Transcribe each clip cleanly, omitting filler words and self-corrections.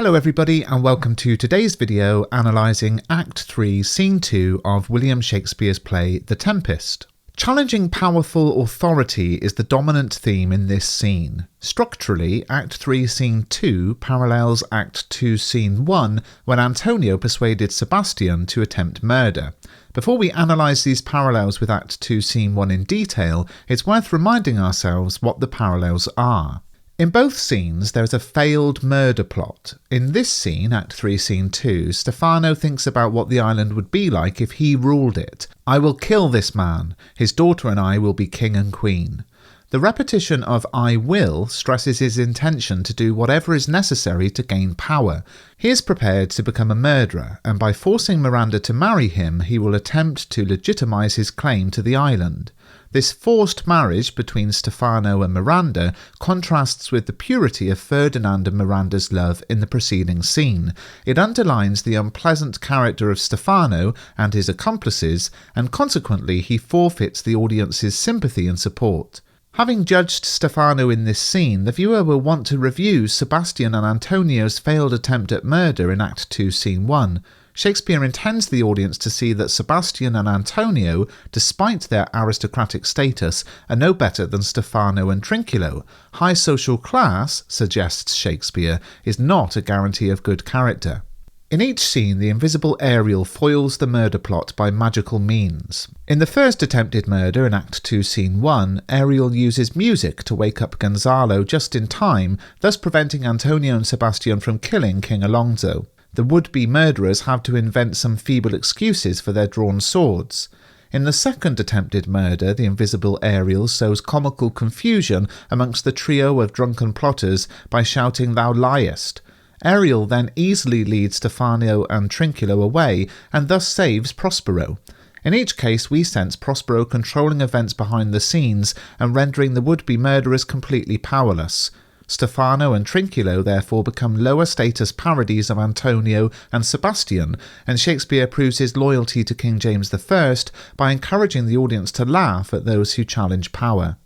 Hello everybody and welcome to today's video analysing Act 3 Scene 2 of William Shakespeare's play The Tempest. Challenging powerful authority is the dominant theme in this scene. Structurally, Act 3 Scene 2 parallels Act 2 Scene 1 when Antonio persuaded Sebastian to attempt murder. Before we analyse these parallels with Act 2 Scene 1 in detail, it's worth reminding ourselves what the parallels are. In both scenes, there is a failed murder plot. In this scene, Act 3, Scene 2, Stefano thinks about what the island would be like if he ruled it. I will kill this man. His daughter and I will be king and queen. The repetition of I will stresses his intention to do whatever is necessary to gain power. He is prepared to become a murderer, and by forcing Miranda to marry him, he will attempt to legitimise his claim to the island. This forced marriage between Stefano and Miranda contrasts with the purity of Ferdinand and Miranda's love in the preceding scene. It underlines the unpleasant character of Stefano and his accomplices, and consequently he forfeits the audience's sympathy and support. Having judged Stefano in this scene, the viewer will want to review Sebastian and Antonio's failed attempt at murder in Act 2 Scene 1. Shakespeare intends the audience to see that Sebastian and Antonio, despite their aristocratic status, are no better than Stefano and Trinculo. High social class, suggests Shakespeare, is not a guarantee of good character. In each scene, the invisible Ariel foils the murder plot by magical means. In the first attempted murder in Act 2 Scene 1, Ariel uses music to wake up Gonzalo just in time, thus preventing Antonio and Sebastian from killing King Alonso. The would-be murderers have to invent some feeble excuses for their drawn swords. In the second attempted murder, the invisible Ariel sows comical confusion amongst the trio of drunken plotters by shouting, "Thou liest." Ariel then easily leads Stefano and Trinculo away and thus saves Prospero. In each case, we sense Prospero controlling events behind the scenes and rendering the would-be murderers completely powerless. Stefano and Trinculo therefore become lower status parodies of Antonio and Sebastian, and Shakespeare proves his loyalty to King James I by encouraging the audience to laugh at those who challenge power.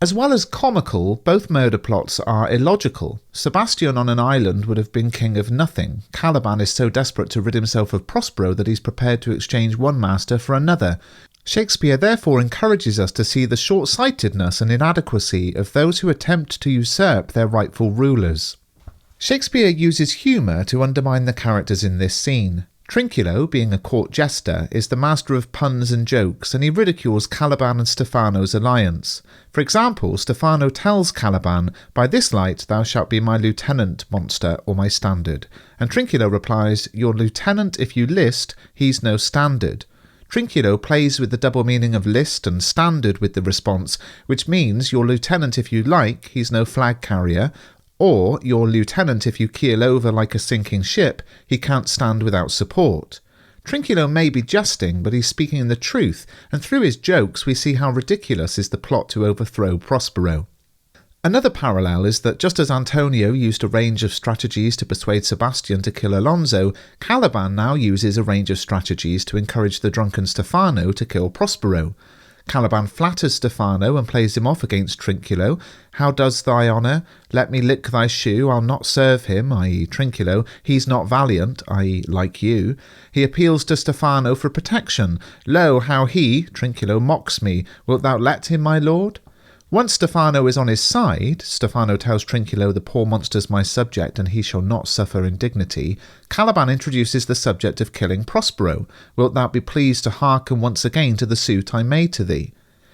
As well as comical, both murder plots are illogical. Sebastian on an island would have been king of nothing. Caliban is so desperate to rid himself of Prospero that he's prepared to exchange one master for another. Shakespeare therefore encourages us to see the short-sightedness and inadequacy of those who attempt to usurp their rightful rulers. Shakespeare uses humour to undermine the characters in this scene. Trinculo, being a court jester, is the master of puns and jokes, and he ridicules Caliban and Stefano's alliance. For example, Stefano tells Caliban, "By this light thou shalt be my lieutenant, monster, or my standard." And Trinculo replies, "Your lieutenant if you list, he's no standard." Trinculo plays with the double meaning of list and standard with the response, which means your lieutenant if you like, he's no flag carrier, or your lieutenant if you keel over like a sinking ship, he can't stand without support. Trinculo may be jesting, but he's speaking the truth, and through his jokes we see how ridiculous is the plot to overthrow Prospero. Another parallel is that just as Antonio used a range of strategies to persuade Sebastian to kill Alonso, Caliban now uses a range of strategies to encourage the drunken Stefano to kill Prospero. Caliban flatters Stefano and plays him off against Trinculo. "How does thy honour? Let me lick thy shoe, I'll not serve him," i.e. Trinculo. "He's not valiant," i.e. like you. He appeals to Stefano for protection. "Lo, how he," Trinculo, "mocks me. Wilt thou let him, my lord?" Once Stefano is on his side, Stefano tells Trinculo, "The poor monster's my subject, and he shall not suffer indignity." Caliban introduces the subject of killing Prospero. "Wilt thou be pleased to hearken once again to the suit I made to thee?"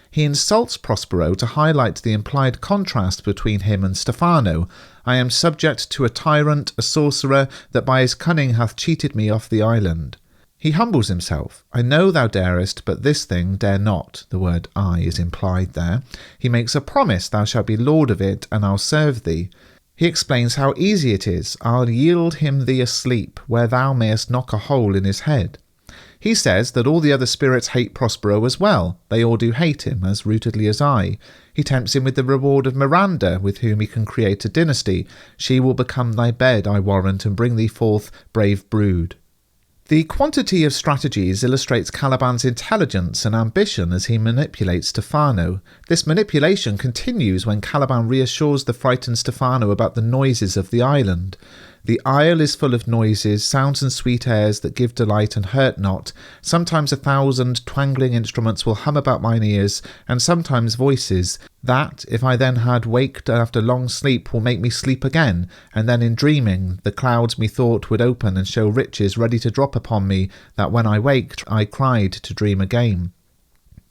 He insults Prospero to highlight the implied contrast between him and Stefano. "I am subject to a tyrant, a sorcerer, that by his cunning hath cheated me off the island." He humbles himself. "I know thou darest, but this thing dare not." The word "I" is implied there. He makes a promise, "Thou shalt be lord of it, and I'll serve thee." He explains how easy it is. "I'll yield him thee asleep, where thou mayest knock a hole in his head." He says that all the other spirits hate Prospero as well. They all do hate him, as rootedly as I. He tempts him with the reward of Miranda, with whom he can create a dynasty. "She will become thy bed, I warrant, and bring thee forth brave brood." The quantity of strategies illustrates Caliban's intelligence and ambition as he manipulates Stefano. This manipulation continues when Caliban reassures the frightened Stefano about the noises of the island. The isle is full of noises, sounds and sweet airs that give delight and hurt not. Sometimes 1,000 twangling instruments will hum about mine ears, and sometimes voices, that, if I then had waked after long sleep, will make me sleep again, and then in dreaming, the clouds methought would open and show riches ready to drop upon me, that when I waked, I cried to dream again.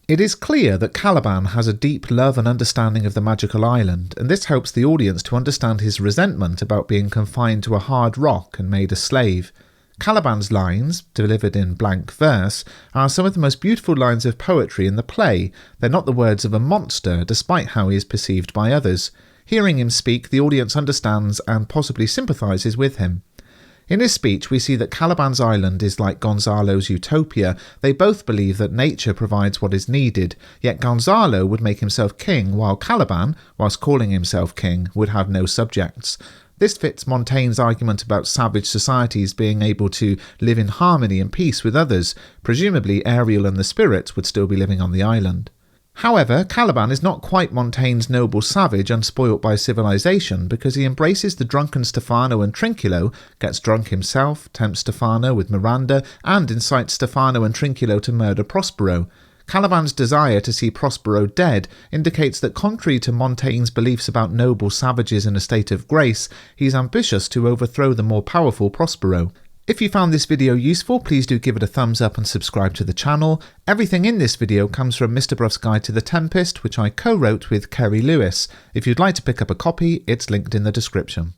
It is clear that Caliban has a deep love and understanding of the magical island, and this helps the audience to understand his resentment about being confined to a hard rock and made a slave. Caliban's lines, delivered in blank verse, are some of the most beautiful lines of poetry in the play. They're not the words of a monster, despite how he is perceived by others. Hearing him speak, the audience understands and possibly sympathises with him. In his speech, we see that Caliban's island is like Gonzalo's utopia. They both believe that nature provides what is needed, yet Gonzalo would make himself king, while Caliban, whilst calling himself king, would have no subjects. This fits Montaigne's argument about savage societies being able to live in harmony and peace with others. Presumably Ariel and the spirits would still be living on the island. However, Caliban is not quite Montaigne's noble savage unspoilt by civilization, because he embraces the drunken Stefano and Trinculo, gets drunk himself, tempts Stefano with Miranda, and incites Stefano and Trinculo to murder Prospero. Caliban's desire to see Prospero dead indicates that contrary to Montaigne's beliefs about noble savages in a state of grace, he is ambitious to overthrow the more powerful Prospero. If you found this video useful, please do give it a thumbs up and subscribe to the channel. Everything in this video comes from Mr. Bruff's Guide to the Tempest, which I co-wrote with Kerry Lewis. If you'd like to pick up a copy, it's linked in the description.